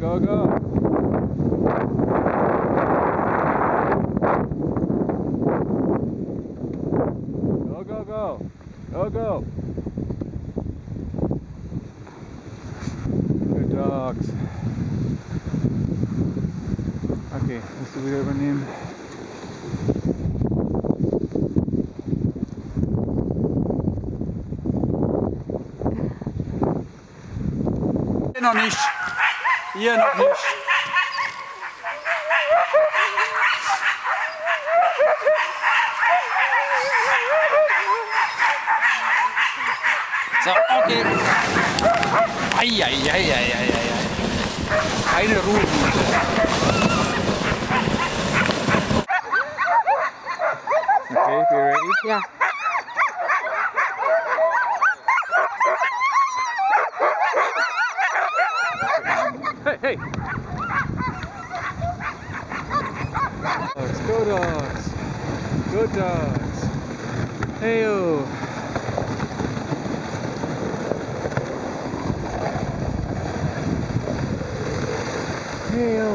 Go, go. Go, go, go. Go, go. Good dogs. Okay, let's see what we ever name. Noch nicht. Hier noch nicht. So, okay. Eieieiei. Keine Ruhe. Okay, you ready? Yeah. Hey, hey! Go dogs! Good dogs! Hey-o! Hey-o!